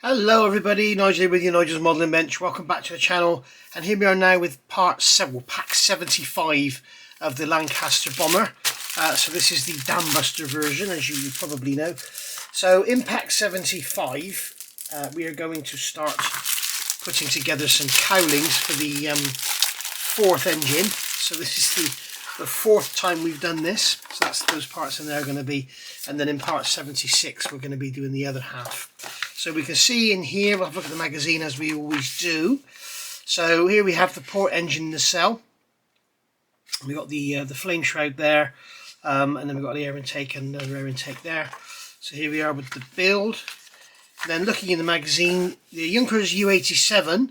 Hello everybody, Nigel with you, Nigel's Modelling Bench. Welcome back to the channel, and here we are now with pack 75 of the Lancaster bomber. So this is the Dambuster version, as you probably know. So in pack 75 we are going to start putting together some cowlings for the fourth engine. So this is the fourth time we've done this, so that's those parts in there are going to be, and then in part 76 we're going to be doing the other half. So we can see in here, we'll have a look at the magazine as we always do. So here we have the port engine nacelle. We've got the flame shroud there, and then we've got the air intake and another air intake there. So here we are with the build. And then looking in the magazine, the Junkers U-87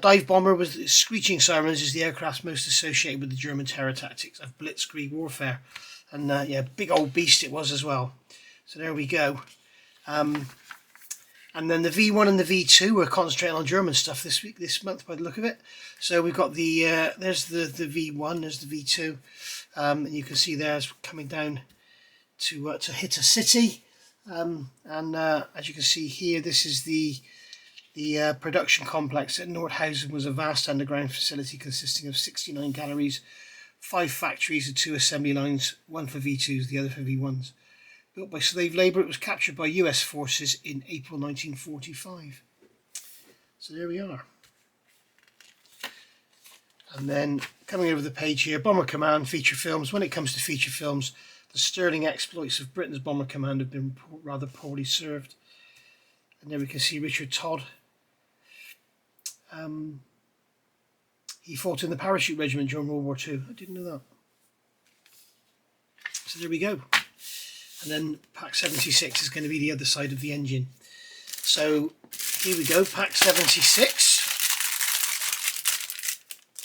dive bomber with screeching sirens is the aircraft most associated with the German terror tactics of blitzkrieg warfare. And yeah, big old beast it was as well. So there we go. And then the V1 and the V2, we're concentrating on German stuff this month by the look of it. So we've got the, there's the V1, there's the V2. And you can see there's coming down to hit a city. And as you can see here, this is the production complex at Nordhausen. Was a vast underground facility consisting of 69 galleries, 5 factories and 2 assembly lines, one for V2s, the other for V1s. Built by slave labour, it was captured by US forces in April 1945. So there we are. And then coming over the page here, Bomber Command feature films. When it comes to feature films, the sterling exploits of Britain's Bomber Command have been rather poorly served. And there we can see Richard Todd. He fought in the parachute regiment during World War II. I didn't know that. So there we go. And then pack 76 is going to be the other side of the engine. So here we go, pack 76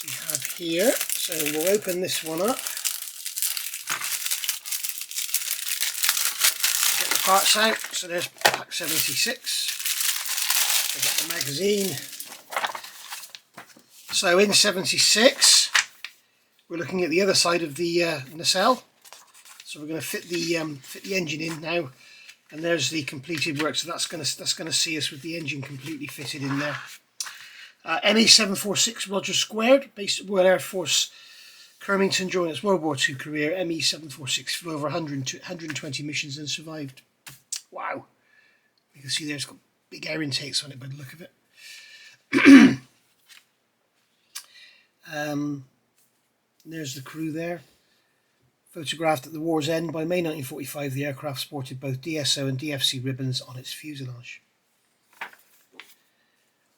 we have here. So we'll open this one up, get the parts out. So there's pack 76. I've got the magazine. So in 76 we're looking at the other side of the nacelle. So we're going to fit the engine in now, and there's the completed work. So that's going to see us with the engine completely fitted in there. ME-746 Roger Squared, based at Royal Air Force, Kirmington, during its World War II career. ME-746 flew over 120 missions and survived. Wow! You can see there's got big air intakes on it by the look of it. There's the crew there. Photographed at the war's end. By May 1945, the aircraft sported both DSO and DFC ribbons on its fuselage.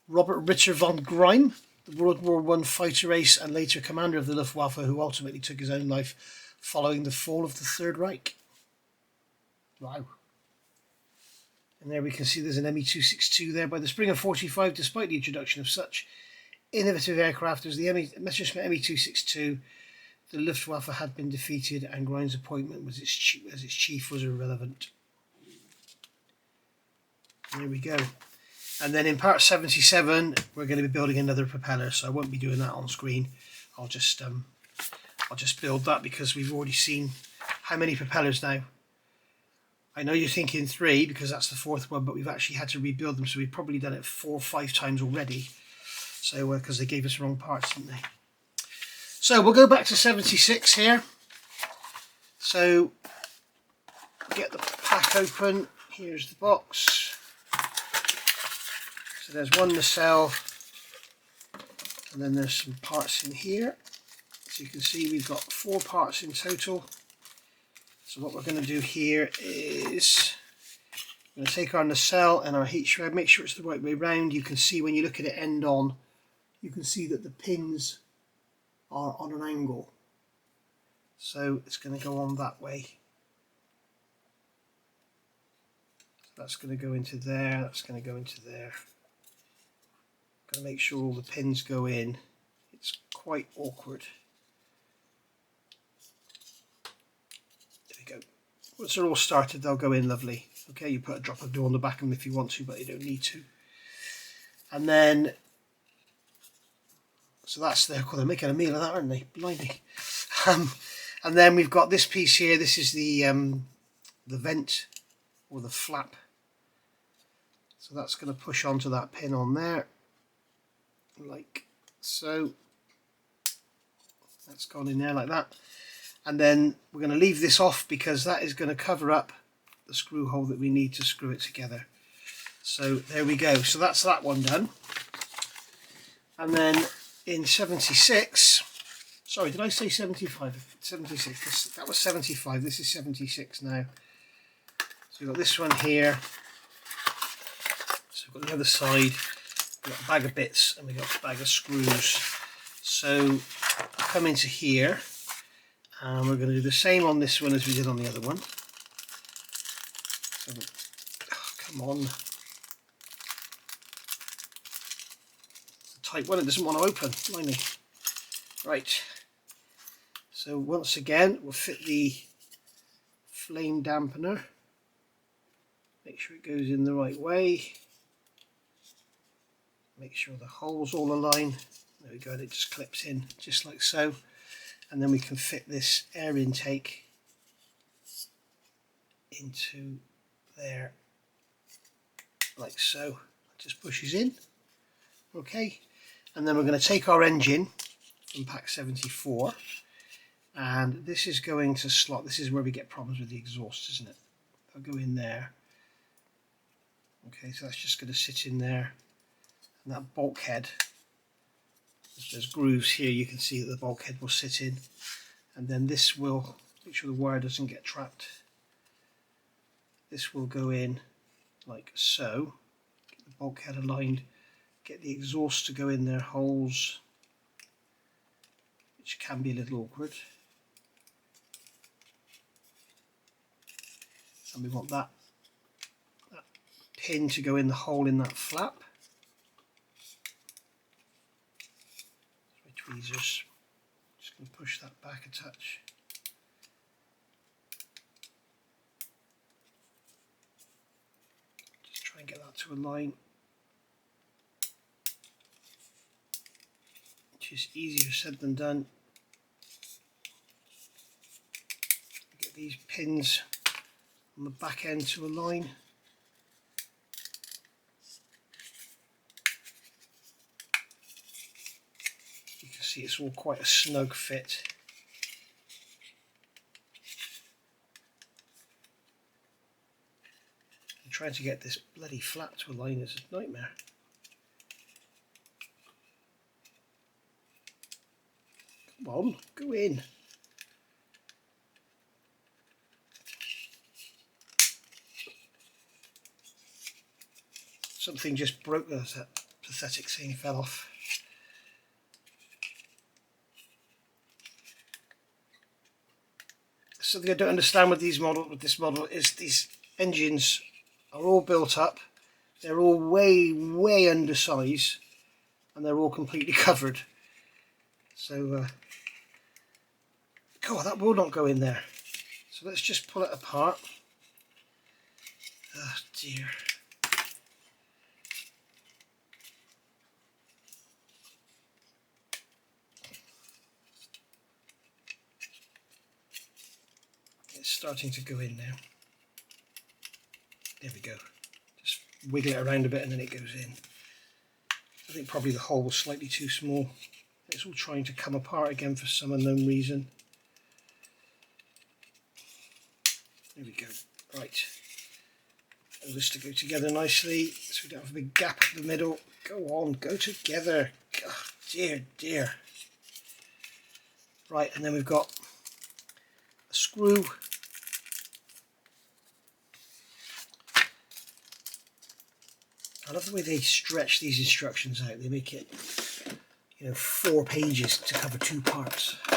Robert Ritter von Greim, the World War I fighter ace and later commander of the Luftwaffe, who ultimately took his own life following the fall of the Third Reich. Wow. And there we can see there's an ME-262 there. By the spring of 45, despite the introduction of such innovative aircraft as the Messerschmitt ME-262, the Luftwaffe had been defeated, and Grime's appointment as its chief was irrelevant. There we go. And then in part 77, we're going to be building another propeller. So I won't be doing that on screen. I'll just build that because we've already seen how many propellers now. I know you're thinking 3 because that's the fourth one, but we've actually had to rebuild them. So we've probably done it 4 or 5 times already. So because they gave us wrong parts, didn't they? So we'll go back to 76 here. So get the pack open. Here's the box. So there's one nacelle, and then there's some parts in here. So you can see we've got 4 parts in total. So what we're going to do here is we're going to take our nacelle and our heat shroud, make sure it's the right way round. You can see when you look at it end on, you can see that the pins are on an angle, so it's going to go on that way. So that's going to go into there, that's going to go into there. Got to make sure all the pins go in. It's quite awkward. There we go. Once they're all started, they'll go in lovely. Okay, you put a drop of glue on the back of them if you want to, but you don't need to. And then so that's there. They're making a meal of that, aren't they? Blimey. And then we've got this piece here. This is the vent or the flap. So So that's going to push onto that pin on there, like so. That's gone in there like that. And then we're going to leave this off because that is going to cover up the screw hole that we need to screw it together. So there we go. So that's that one done. And then in 76, sorry, did I say 75? 76. That was 75. This is 76 now. So we've got this one here. So we've got the other side. We've got a bag of bits and we've got a bag of screws. So I'll come into here and we're going to do the same on this one as we did on the other one. So, oh, come on. It's a tight one, it doesn't want to open. Blimey. Right. So once again, we'll fit the flame dampener. Make sure it goes in the right way. Make sure the holes all align. There we go, and it just clips in just like so. And then we can fit this air intake into there, like so. It just pushes in. Okay, and then we're going to take our engine from pack 74, and this is going to slot. This is where we get problems with the exhaust, isn't it? I'll go in there. Okay, so that's just going to sit in there, and that bulkhead, there's grooves here, you can see that the bulkhead will sit in, and then this will, make sure the wire doesn't get trapped, this will go in like so. Get the bulkhead aligned, get the exhaust to go in their holes, which can be a little awkward, and we want that pin to go in the hole in that flap. Tweezers, just going to push that back a touch. Just try and get that to align, which is easier said than done. Get these pins on the back end to align. See, it's all quite a snug fit. And trying to get this bloody flap to align is a nightmare. Come on, go in. Something just broke. There's that pathetic thing fell off. Something I don't understand with this model is these engines are all built up, they're all way undersized, and they're all completely covered. So God, that will not go in there. So let's just pull it apart. Oh dear. It's starting to go in now. There we go. Just wiggle it around a bit and then it goes in. I think probably the hole was slightly too small. It's all trying to come apart again for some unknown reason. There we go. Right. And this to go together nicely so we don't have a big gap at the middle. Go on, go together. God, dear. Right, and then we've got a screw. I love the way they stretch these instructions out. They make it, 4 pages to cover 2 parts. So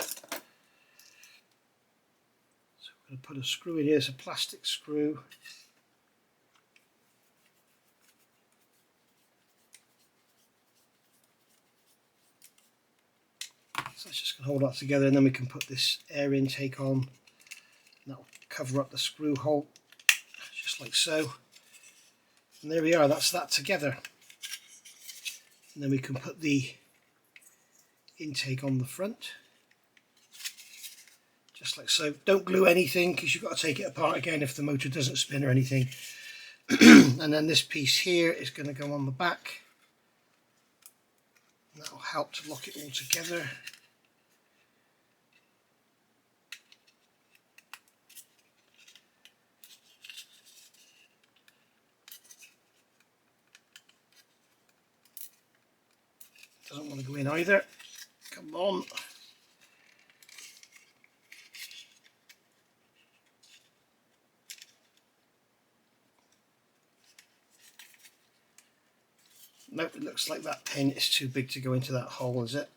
I'm going to put a screw in here. It's a plastic screw. So that's just going to hold that together, and then we can put this air intake on. And that will cover up the screw hole, just like so. And there we are, that's that together. And then we can put the intake on the front, just like so. Don't glue anything because you've got to take it apart again if the motor doesn't spin or anything. And then this piece here is going to go on the back. And that will help to lock it all together. Doesn't want to go in either. Come on. Nope, it looks like that pin is too big to go into that hole, is it?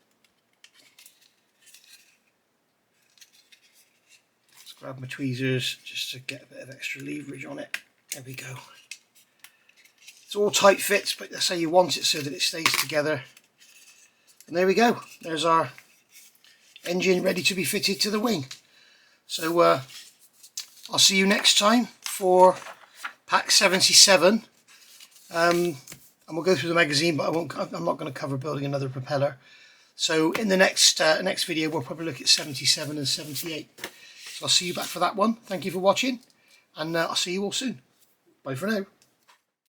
Let's grab my tweezers just to get a bit of extra leverage on it. There we go. It's all tight fits, but that's how you want it, so that it stays together. And there we go. There's our engine ready to be fitted to the wing. So I'll see you next time for pack 77. And we'll go through the magazine, but I'm not going to cover building another propeller. So in the next video, we'll probably look at 77 and 78. So I'll see you back for that one. Thank you for watching, and I'll see you all soon. Bye for now.